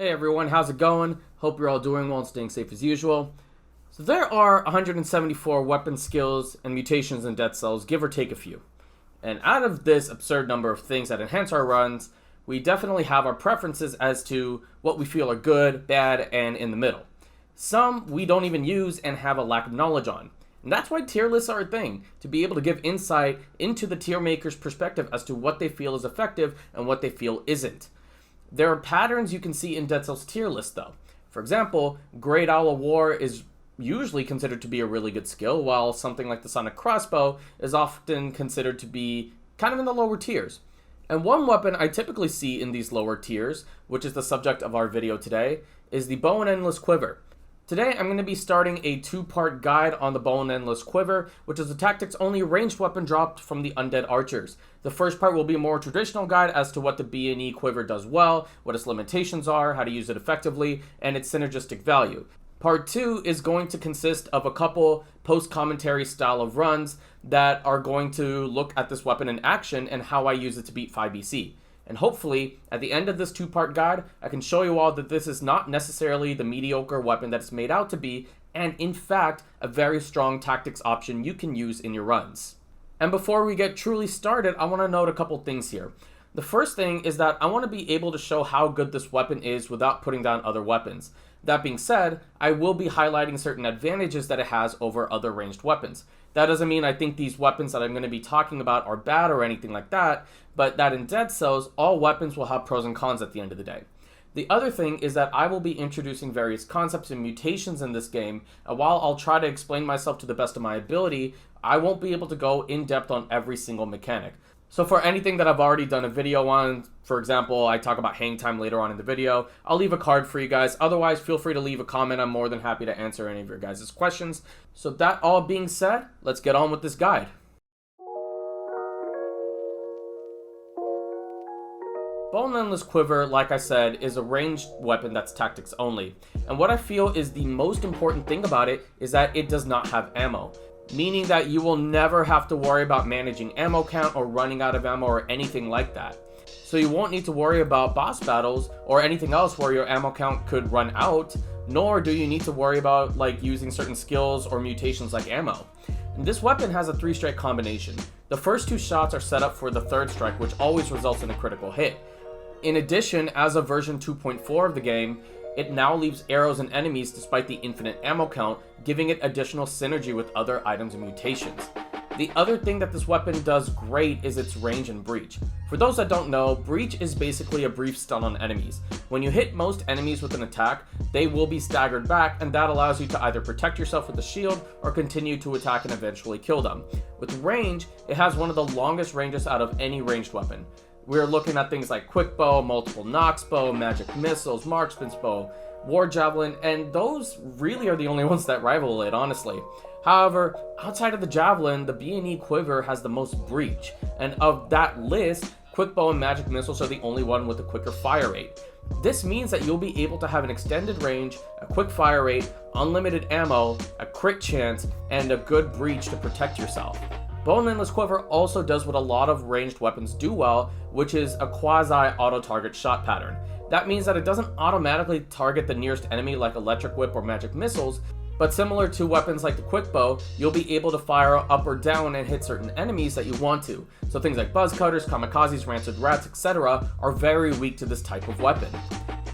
Hey everyone, how's it going? Hope you're all doing well and staying safe as usual. So there are 174 weapon skills and mutations in Dead Cells, give or take a few. And out of this absurd number of things that enhance our runs, we definitely have our preferences as to what we feel are good, bad, and in the middle. Some we don't even use and have a lack of knowledge on. And that's why tier lists are a thing, to be able to give insight into the tier maker's perspective as to what they feel is effective and what they feel isn't. There are patterns you can see in Dead Cells tier list though. For example, Great Owl of War is usually considered to be a really good skill, while something like the Sonic Crossbow is often considered to be kind of in the lower tiers. And one weapon I typically see in these lower tiers, which is the subject of our video today, is the Bow and Endless Quiver. Today I'm going to be starting a two-part guide on the Bow and Endless Quiver, which is a tactics-only ranged weapon dropped from the Undead Archers. The first part will be a more traditional guide as to what the B&E Quiver does well, what its limitations are, how to use it effectively, and its synergistic value. Part 2 is going to consist of a couple post-commentary style of runs that are going to look at this weapon in action and how I use it to beat 5BC. And hopefully, at the end of this two-part guide, I can show you all that this is not necessarily the mediocre weapon that it's made out to be, and in fact, a very strong tactics option you can use in your runs. And before we get truly started, I want to note a couple things here. The first thing is that I want to be able to show how good this weapon is without putting down other weapons. That being said, I will be highlighting certain advantages that it has over other ranged weapons. That doesn't mean I think these weapons that I'm going to be talking about are bad or anything like that, but that in Dead Cells, all weapons will have pros and cons at the end of the day. The other thing is that I will be introducing various concepts and mutations in this game, and while I'll try to explain myself to the best of my ability, I won't be able to go in depth on every single mechanic. So for anything that I've already done a video on, for example, I talk about hang time later on in the video, I'll leave a card for you guys. Otherwise, feel free to leave a comment. I'm more than happy to answer any of your guys' questions. So that all being said, let's get on with this guide. Bow and Endless Quiver, like I said, is a ranged weapon that's tactics only. And what I feel is the most important thing about it is that it does not have ammo. Meaning that you will never have to worry about managing ammo count or running out of ammo or anything like that. So you won't need to worry about boss battles or anything else where your ammo count could run out, nor do you need to worry about like using certain skills or mutations like ammo. And this weapon has a 3-strike combination. The first 2 shots are set up for the 3rd strike, which always results in a critical hit. In addition, as of version 2.4 of the game, it now leaves arrows in enemies despite the infinite ammo count, giving it additional synergy with other items and mutations. The other thing that this weapon does great is its range and breach. For those that don't know, breach is basically a brief stun on enemies. When you hit most enemies with an attack, they will be staggered back, and that allows you to either protect yourself with a shield or continue to attack and eventually kill them. With range, it has one of the longest ranges out of any ranged weapon. We're looking at things like quick bow, multiple knocks bow, magic missiles, marksman's bow, war javelin, and those really are the only ones that rival it, honestly. However, outside of the javelin, the B&E Quiver has the most breach, and of that list, quick bow and magic missiles are the only one with a quicker fire rate. This means that you'll be able to have an extended range, a quick fire rate, unlimited ammo, a crit chance, and a good breach to protect yourself. Bow and Endless Quiver also does what a lot of ranged weapons do well, which is a quasi-auto-target shot pattern. That means that it doesn't automatically target the nearest enemy like Electric Whip or Magic Missiles, but similar to weapons like the Quick Bow, you'll be able to fire up or down and hit certain enemies that you want to. So things like Buzz Cutters, Kamikazes, Rancid Rats, etc. are very weak to this type of weapon.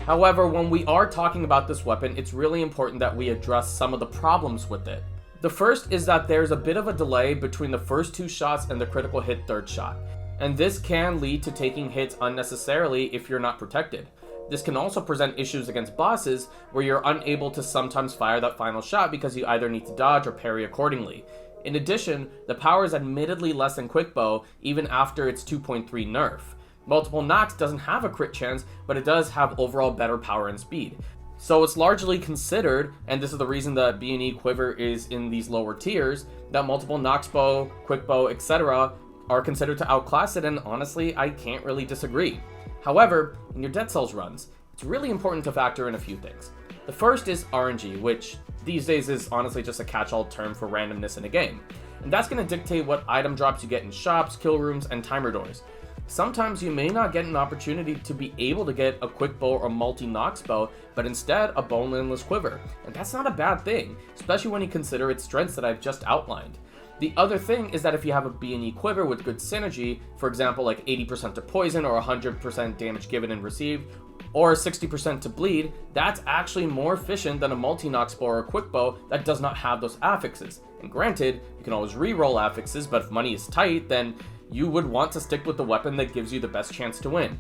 However, when we are talking about this weapon, it's really important that we address some of the problems with it. The first is that there's a bit of a delay between the first 2 shots and the critical hit 3rd shot, and this can lead to taking hits unnecessarily if you're not protected. This can also present issues against bosses where you're unable to sometimes fire that final shot because you either need to dodge or parry accordingly. In addition, the power is admittedly less than quick bow even after its 2.3 nerf. Multiple knocks doesn't have a crit chance, but it does have overall better power and speed. So it's largely considered, and this is the reason that B&E Quiver is in these lower tiers, that multiple knocks bow, quick bow, etc. are considered to outclass it, and honestly, I can't really disagree. However, in your Dead Cells runs, it's really important to factor in a few things. The first is RNG, which these days is honestly just a catch-all term for randomness in a game. And that's going to dictate what item drops you get in shops, kill rooms, and timer doors. Sometimes you may not get an opportunity to be able to get a quick bow or multi-knock spell, but instead a bone endless quiver, and that's not a bad thing, especially when you consider its strengths that I've just outlined. The other thing is that if you have a B&E quiver with good synergy, for example like 80% to poison or 100% damage given and received, or 60% to bleed, that's actually more efficient than a multi-knock spell or a quick bow that does not have those affixes. And granted, you can always re-roll affixes, but if money is tight, then you would want to stick with the weapon that gives you the best chance to win,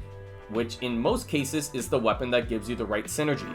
which in most cases is the weapon that gives you the right synergy.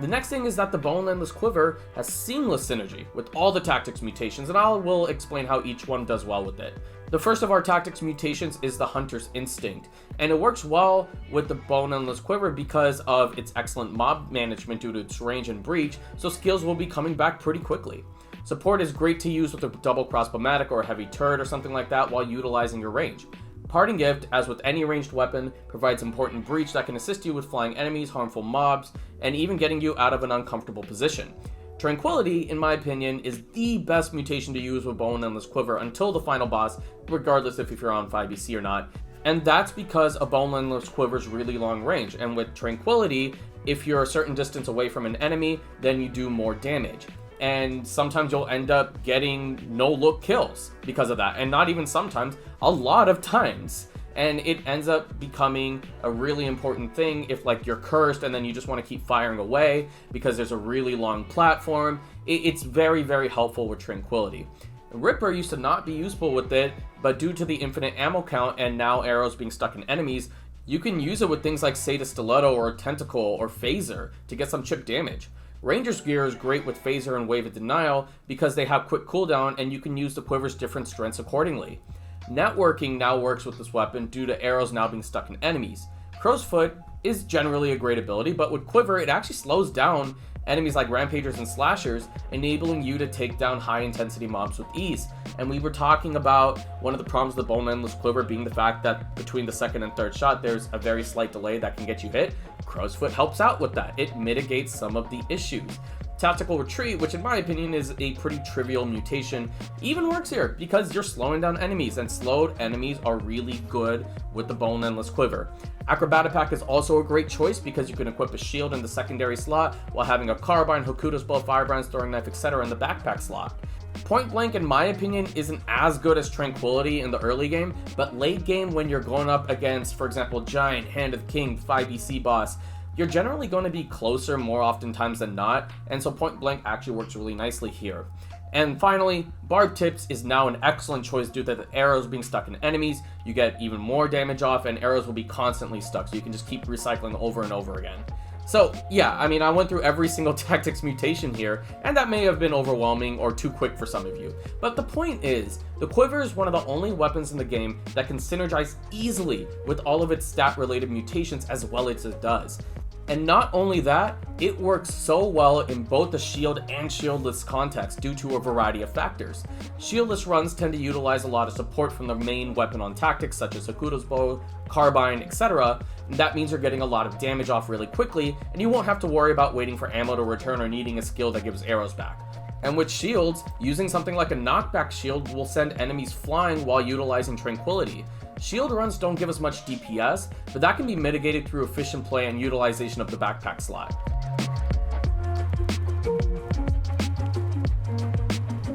The next thing is that the Bone Endless Quiver has seamless synergy with all the tactics mutations, and I will explain how each one does well with it. The first of our tactics mutations is the Hunter's Instinct, and it works well with the Bone Endless Quiver because of its excellent mob management due to its range and breach, so skills will be coming back pretty quickly. Support is great to use with a double crossbow-matic or a heavy turret or something like that while utilizing your range. Parting Gift, as with any ranged weapon, provides important breach that can assist you with flying enemies, harmful mobs, and even getting you out of an uncomfortable position. Tranquility, in my opinion, is the best mutation to use with Bone Endless Quiver until the final boss, regardless if you're on 5BC or not. And that's because a Bone Endless Quiver's really long range, and with Tranquility, if you're a certain distance away from an enemy, then you do more damage. And sometimes you'll end up getting no-look kills because of that, and not even sometimes, a lot of times. And it ends up becoming a really important thing if like you're cursed and then you just want to keep firing away because there's a really long platform. It's very, very helpful with Tranquility. Ripper used to not be useful with it, but due to the infinite ammo count and now arrows being stuck in enemies, you can use it with things like Say to Stiletto or Tentacle or Phaser to get some chip damage. Ranger's gear is great with Phaser and Wave of Denial because they have quick cooldown and you can use the quiver's different strengths accordingly. Networking now works with this weapon due to arrows now being stuck in enemies. Crow's Foot is generally a great ability, but with Quiver it actually slows down enemies like Rampagers and Slashers, enabling you to take down high intensity mobs with ease. And we were talking about one of the problems of the Bone Endless Quiver being the fact that between the second and third shot there's a very slight delay that can get you hit. Crow's Foot helps out with that. It mitigates some of the issues. Tactical Retreat, which in my opinion is a pretty trivial mutation, even works here because you're slowing down enemies, and slowed enemies are really good with the Bone Endless Quiver. Acrobatipack is also a great choice because you can equip a shield in the secondary slot while having a carbine, Hokuto's bow, firebrands, throwing knife, etc. in the backpack slot. Point Blank, in my opinion, isn't as good as Tranquility in the early game, but late game when you're going up against, for example, Giant, Hand of the King, 5BC boss, you're generally going to be closer more oftentimes than not, and so Point Blank actually works really nicely here. And finally, Barb Tips is now an excellent choice due to the arrows being stuck in enemies. You get even more damage off, and arrows will be constantly stuck, so you can just keep recycling over and over again. So yeah, I mean, I went through every single tactics mutation here, and that may have been overwhelming or too quick for some of you. But the point is, the Quiver is one of the only weapons in the game that can synergize easily with all of its stat-related mutations as well as it does. And not only that, it works so well in both the shield and shieldless context due to a variety of factors. Shieldless runs tend to utilize a lot of support from the main weapon on tactics such as Hokuto's bow, carbine, etc. That means you're getting a lot of damage off really quickly, and you won't have to worry about waiting for ammo to return or needing a skill that gives arrows back. And with shields, using something like a knockback shield will send enemies flying while utilizing Tranquility. Shield runs don't give us much DPS, but that can be mitigated through efficient play and utilization of the backpack slot.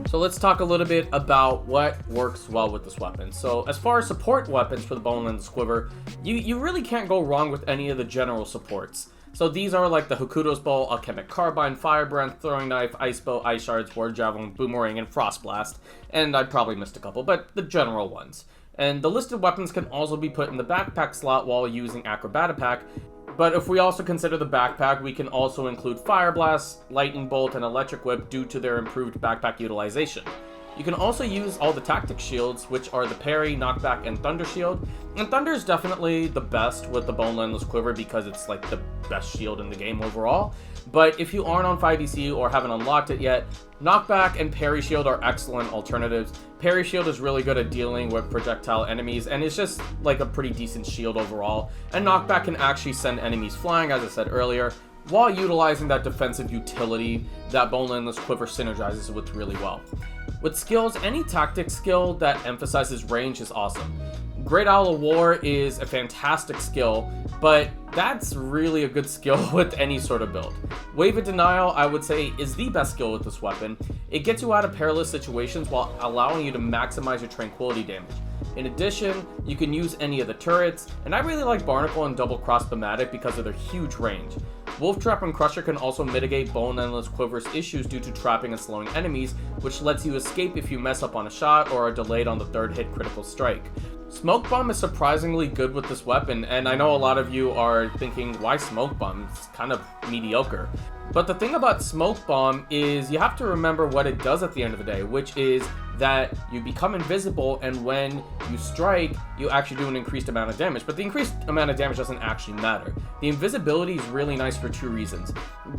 So let's talk a little bit about what works well with this weapon. So as far as support weapons for the Bone Endless Quiver, you really can't go wrong with any of the general supports. So these are like the Hokuto's bow, Alchemic Carbine, Firebrand, Throwing Knife, Ice Bow, Ice Shards, Ward Javelin, Boomerang, and Frost Blast. And I probably missed a couple, but the general ones. And the listed weapons can also be put in the backpack slot while using Acrobatipack, but if we also consider the backpack, we can also include Fire Blast, Lightning Bolt, and Electric Whip due to their improved backpack utilization. You can also use all the tactic shields, which are the Parry, Knockback, and Thunder Shield. And Thunder is definitely the best with the Bone Endless Quiver because it's like the best shield in the game overall. But if you aren't on 5EC or haven't unlocked it yet, Knockback and Parry Shield are excellent alternatives. Parry Shield is really good at dealing with projectile enemies, and it's just like a pretty decent shield overall. And Knockback can actually send enemies flying, as I said earlier, while utilizing that defensive utility that Bone Endless Quiver synergizes with really well. With skills, any tactic skill that emphasizes range is awesome. Great Owl of War is a fantastic skill, but that's really a good skill with any sort of build. Wave of Denial, I would say, is the best skill with this weapon. It gets you out of perilous situations while allowing you to maximize your tranquility damage. In addition, you can use any of the turrets, and I really like Barnacle and Double Cross Thematic because of their huge range. Wolf Trap and Crusher can also mitigate Bone Endless Quiver's issues due to trapping and slowing enemies, which lets you escape if you mess up on a shot or are delayed on the third hit critical strike. Smoke Bomb is surprisingly good with this weapon, and I know a lot of you are thinking, why Smoke Bomb? It's kind of mediocre. But the thing about Smoke Bomb is you have to remember what it does at the end of the day, which is that you become invisible, and when you strike, you actually do an increased amount of damage. But the increased amount of damage doesn't actually matter. The invisibility is really nice for two reasons.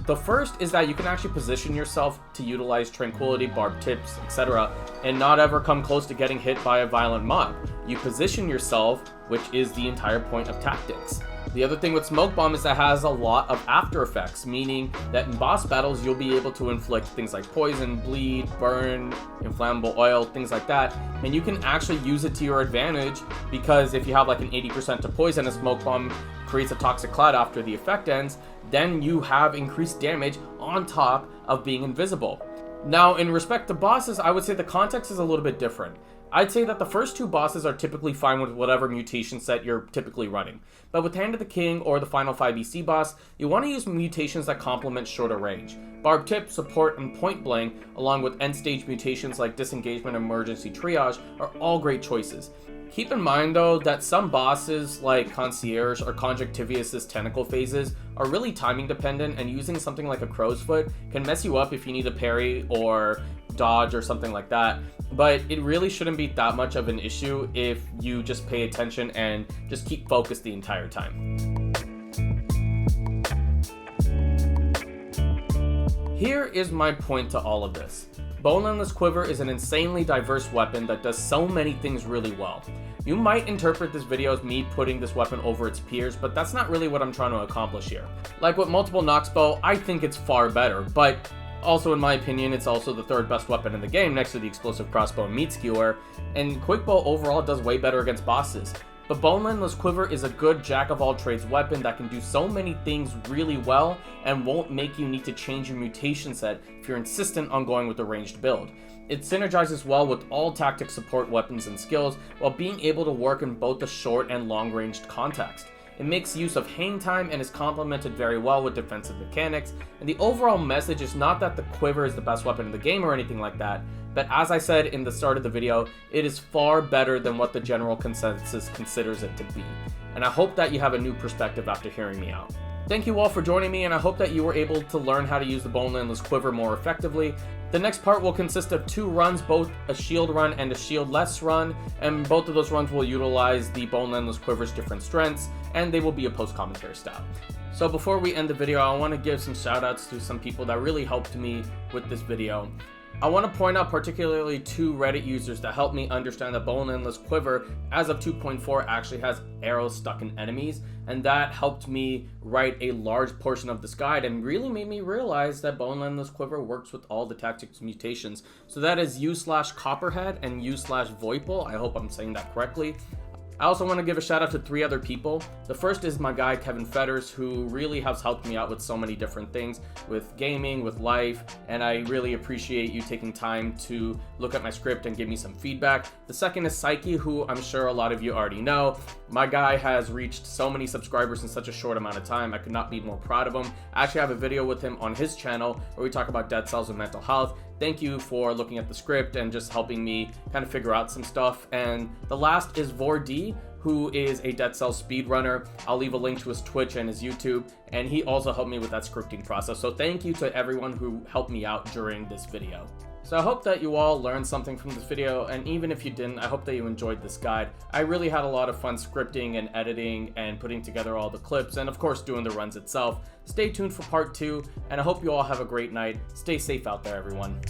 The first is that you can actually position yourself to utilize Tranquility, Barb Tips, etc., and not ever come close to getting hit by a violent mob. You position yourself, which is the entire point of tactics. The other thing with Smoke Bomb is that it has a lot of after effects, meaning that in boss battles you'll be able to inflict things like poison, bleed, burn, inflammable oil, things like that, and you can actually use it to your advantage, because if you have like an 80% to poison, a Smoke Bomb creates a toxic cloud after the effect ends, then you have increased damage on top of being invisible. Now, in respect to bosses, I would say the context is a little bit different. I'd say that the first two bosses are typically fine with whatever mutation set you're typically running. But with Hand of the King or the final 5 EC boss, you want to use mutations that complement shorter range. Barb Tip, Support, and Point Blank, along with end stage mutations like Disengagement and Emergency Triage, are all great choices. Keep in mind though that some bosses like Concierge or Conjunctivius' tentacle phases are really timing dependent, and using something like a Crow's Foot can mess you up if you need a parry or dodge or something like that. But it really shouldn't be that much of an issue if you just pay attention and just keep focused the entire time. Here is my point to all of this. Bone Endless Quiver is an insanely diverse weapon that does so many things really well. You might interpret this video as me putting this weapon over its peers, but that's not really what I'm trying to accomplish here. Like with Multiple Nox Bow, I think it's far better, but also in my opinion, it's also the third best weapon in the game next to the Explosive Crossbow and Meat Skewer, and Quick Bow overall does way better against bosses. But Bone Endless Quiver is a good jack-of-all-trades weapon that can do so many things really well and won't make you need to change your mutation set if you're insistent on going with a ranged build. It synergizes well with all tactic support weapons and skills while being able to work in both the short and long-ranged context. It makes use of hang time and is complemented very well with defensive mechanics, and the overall message is not that the Quiver is the best weapon in the game or anything like that, but as I said in the start of the video, it is far better than what the general consensus considers it to be. And I hope that you have a new perspective after hearing me out. Thank you all for joining me, and I hope that you were able to learn how to use the Bone Endless Quiver more effectively. The next part will consist of 2 runs, both a shield run and a shieldless run, and both of those runs will utilize the Bone Endless Quiver's different strengths, and they will be a post-commentary style. So before we end the video, I want to give some shout-outs to some people that really helped me with this video. I want to point out particularly 2 Reddit users that helped me understand that Bone Endless Quiver, as of 2.4, actually has arrows stuck in enemies, and that helped me write a large portion of this guide and really made me realize that Bone Endless Quiver works with all the tactics mutations. So that is u/Copperhead and u/Voipel. I hope I'm saying that correctly. I also want to give a shout out to 3 other people. The first is my guy Kevin Fetters, who really has helped me out with so many different things, with gaming, with life, and I really appreciate you taking time to look at my script and give me some feedback. The second is Psyche, who I'm sure a lot of you already know. My guy has reached so many subscribers in such a short amount of time. I could not be more proud of him. I actually have a video with him on his channel where we talk about dead cells and mental health. Thank you for looking at the script and just helping me kind of figure out some stuff. And the last is Vord, who is a Dead Cells speedrunner. I'll leave a link to his Twitch and his YouTube, and he also helped me with that scripting process. So thank you to everyone who helped me out during this video. So I hope that you all learned something from this video, and even if you didn't, I hope that you enjoyed this guide. I really had a lot of fun scripting and editing and putting together all the clips, and of course doing the runs itself. Stay tuned for part 2, and I hope you all have a great night. Stay safe out there, everyone.